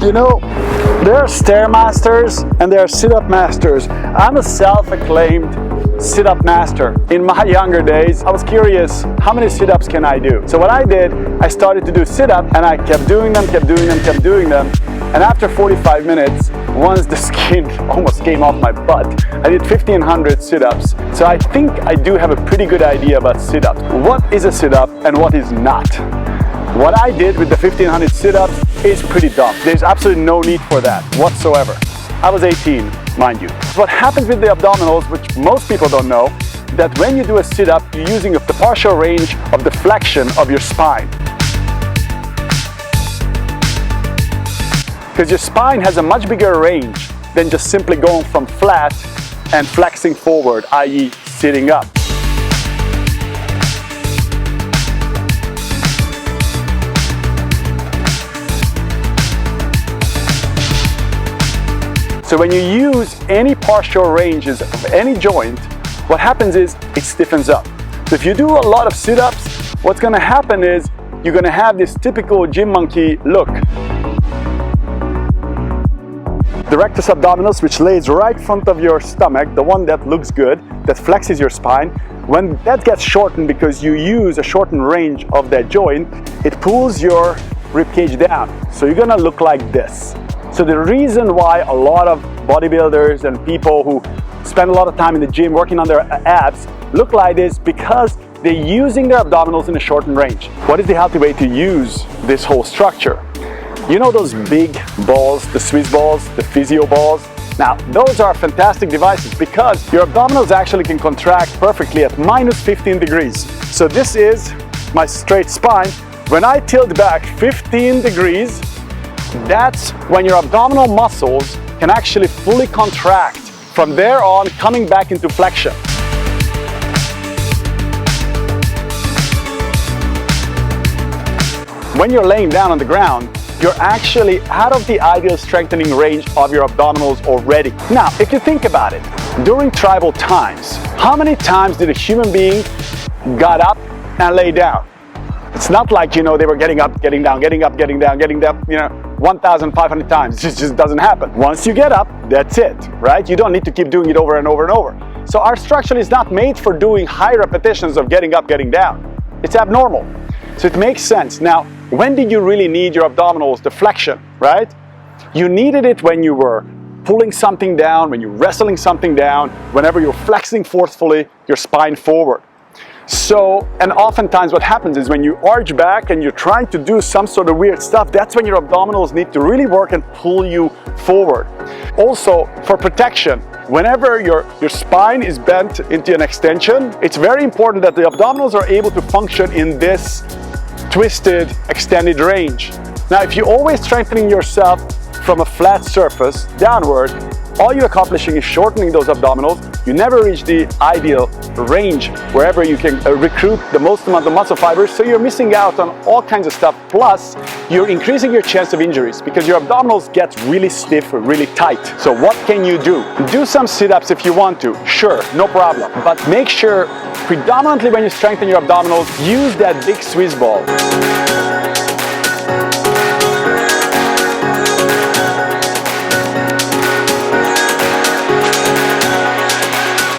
You know, there are stairmasters and there are sit-up masters. I'm a self-acclaimed sit-up master. In my younger days, I was curious, how many sit-ups can I do? So what I did, I started to do sit-up and I kept doing them. And after 45 minutes, once the skin almost came off my butt, I did 1,500 sit-ups. So I think I do have a pretty good idea about sit-ups. What is a sit-up and what is not? What I did with the 1,500 sit-ups is pretty dumb. There's absolutely no need for that whatsoever. I was 18, mind you. What happens with the abdominals, which most people don't know, that when you do a sit-up, you're using the partial range of the flexion of your spine. Because your spine has a much bigger range than just simply going from flat and flexing forward, i.e. sitting up. So when you use any partial ranges of any joint, what happens is it stiffens up. So if you do a lot of sit-ups, what's going to happen is you're going to have this typical gym monkey look. The rectus abdominis, which lays right in front of your stomach, the one that looks good, that flexes your spine, when that gets shortened because you use a shortened range of that joint, it pulls your ribcage down. So you're going to look like this. So the reason why a lot of bodybuilders and people who spend a lot of time in the gym working on their abs look like this, because they're using their abdominals in a shortened range. What is the healthy way to use this whole structure? You know those big balls, the Swiss balls, the physio balls? Now, those are fantastic devices because your abdominals actually can contract perfectly at minus 15 degrees. So this is my straight spine. When I tilt back 15 degrees, that's when your abdominal muscles can actually fully contract. From there on, coming back into flexion. When you're laying down on the ground, you're actually out of the ideal strengthening range of your abdominals already. Now, if you think about it, during tribal times, how many times did a human being got up and lay down? It's not like, you know, they were getting up, getting down, getting up, getting down, getting down, you know, 1,500 times. It just doesn't happen. Once you get up, that's it, right? You don't need to keep doing it over and over and over. So our structure is not made for doing high repetitions of getting up, getting down. It's abnormal. So it makes sense. Now, when did you really need your abdominals, the flexion, right? You needed it when you were pulling something down, when you're wrestling something down, whenever you're flexing forcefully your spine forward. So, and oftentimes what happens is when you arch back and you're trying to do some sort of weird stuff, that's when your abdominals need to really work and pull you forward. Also, for protection, whenever your spine is bent into an extension, it's very important that the abdominals are able to function in this twisted, extended range. Now, if you're always strengthening yourself from a flat surface downward, all you're accomplishing is shortening those abdominals. You never reach the ideal range wherever you can recruit the most amount of muscle fibers, so you're missing out on all kinds of stuff. Plus, you're increasing your chance of injuries because your abdominals get really stiff, really tight. So what can you do? Do some sit-ups if you want to, sure, no problem. But make sure, predominantly when you strengthen your abdominals, use that big Swiss ball.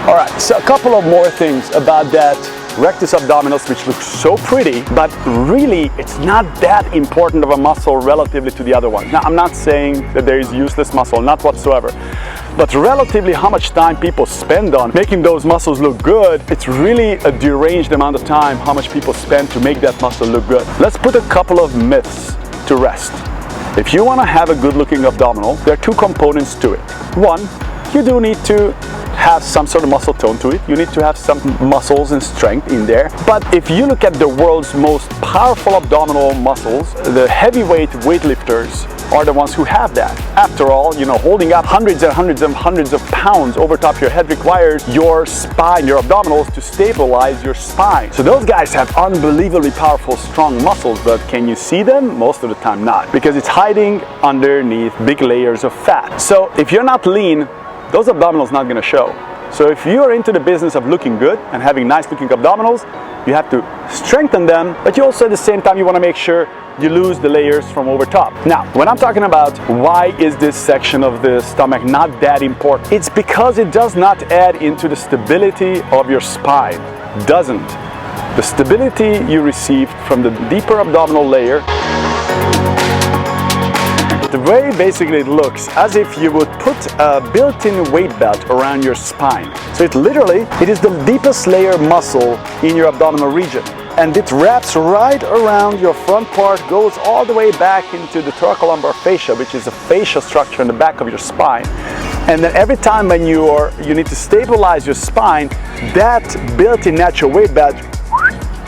Alright, so a couple of more things about that rectus abdominis, which looks so pretty, but really it's not that important of a muscle relatively to the other one. Now, I'm not saying that there is useless muscle, not whatsoever. But relatively how much time people spend on making those muscles look good, it's really a deranged amount of time how much people spend to make that muscle look good. Let's put a couple of myths to rest. If you want to have a good looking abdominal, there are two components to it. One, you do need to have some sort of muscle tone to it. You need to have some muscles and strength in there. But if you look at the world's most powerful abdominal muscles, the heavyweight weightlifters are the ones who have that. After all, you know, holding up hundreds and hundreds and hundreds of pounds over top your head requires your spine, your abdominals, to stabilize your spine. So those guys have unbelievably powerful, strong muscles, but can you see them? Most of the time not, because it's hiding underneath big layers of fat. So if you're not lean, those abdominals not going to show. So if you are into the business of looking good and having nice looking abdominals, you have to strengthen them, but you also at the same time you want to make sure you lose the layers from over top. Now, when I'm talking about why is this section of the stomach not that important, it's because it does not add into the stability of your spine. Doesn't. The stability you receive from the deeper abdominal layer, the way basically it looks as if you would put a built-in weight belt around your spine. So it is the deepest layer muscle in your abdominal region. And it wraps right around your front part, goes all the way back into the thoracolumbar fascia, which is a fascia structure in the back of your spine. And then every time when you need to stabilize your spine, that built-in natural weight belt,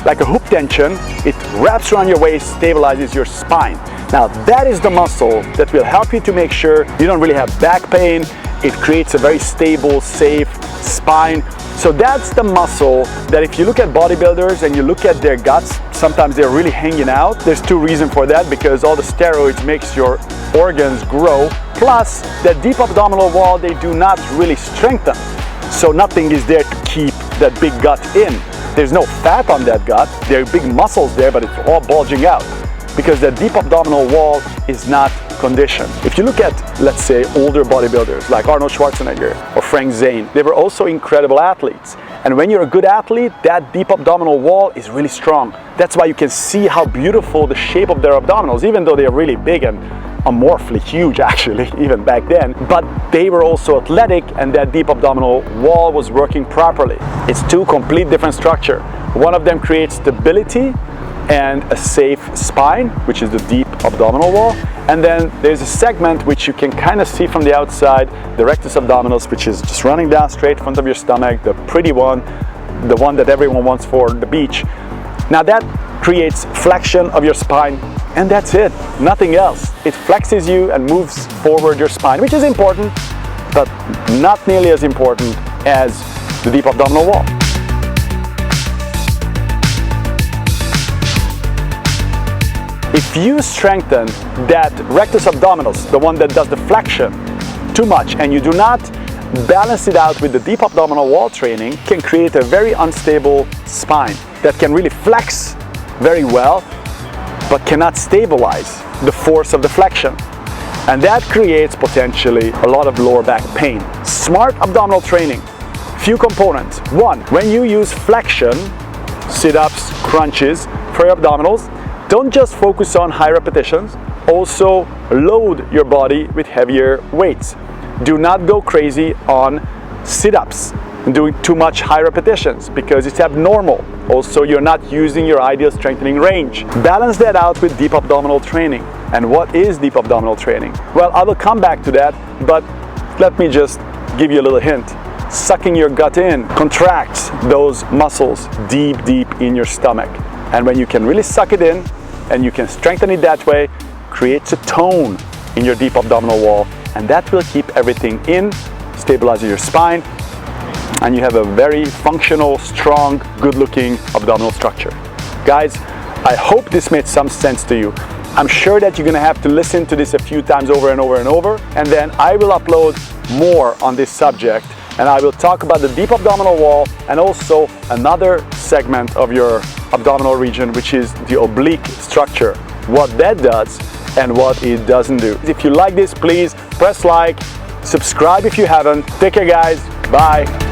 like a hoop tension, it wraps around your waist, stabilizes your spine. Now that is the muscle that will help you to make sure you don't really have back pain. It creates a very stable, safe spine. So that's the muscle that if you look at bodybuilders and you look at their guts, sometimes they're really hanging out. There's two reasons for that, because all the steroids makes your organs grow. Plus, that deep abdominal wall, they do not really strengthen. So nothing is there to keep that big gut in. There's no fat on that gut. There are big muscles there, but it's all bulging out because the deep abdominal wall is not conditioned. If you look at, let's say, older bodybuilders like Arnold Schwarzenegger or Frank Zane, they were also incredible athletes. And when you're a good athlete, that deep abdominal wall is really strong. That's why you can see how beautiful the shape of their abdominals, even though they're really big and amorphly huge actually, even back then, but they were also athletic and that deep abdominal wall was working properly. It's two complete different structures. One of them creates stability and a safe spine, which is the deep abdominal wall. And then there's a segment which you can kind of see from the outside, the rectus abdominis, which is just running down straight in front of your stomach, the pretty one, the one that everyone wants for the beach. Now that creates flexion of your spine, and that's it, nothing else. It flexes you and moves forward your spine, which is important, but not nearly as important as the deep abdominal wall. If you strengthen that rectus abdominis, the one that does the flexion, too much, and you do not balance it out with the deep abdominal wall training, can create a very unstable spine that can really flex very well, but cannot stabilize the force of the flexion. And that creates potentially a lot of lower back pain. Smart abdominal training, few components. One, when you use flexion, sit-ups, crunches for your abdominals, don't just focus on high repetitions, also load your body with heavier weights. Do not go crazy on sit-ups and doing too much high repetitions because it's abnormal. Also, you're not using your ideal strengthening range. Balance that out with deep abdominal training. And what is deep abdominal training? Well, I will come back to that, but let me just give you a little hint. Sucking your gut in contracts those muscles deep in your stomach. And when you can really suck it in and you can strengthen it that way, creates a tone in your deep abdominal wall, and that will keep everything in, stabilizing your spine, and you have a very functional, strong, good-looking abdominal structure. Guys, I hope this made some sense to you. I'm sure that you're gonna have to listen to this a few times over and over and over, and then I will upload more on this subject, and I will talk about the deep abdominal wall and also another segment of your abdominal region, which is the oblique structure, what that does and what it doesn't do. If you like this, please press like, subscribe if you haven't. Take care, guys. Bye.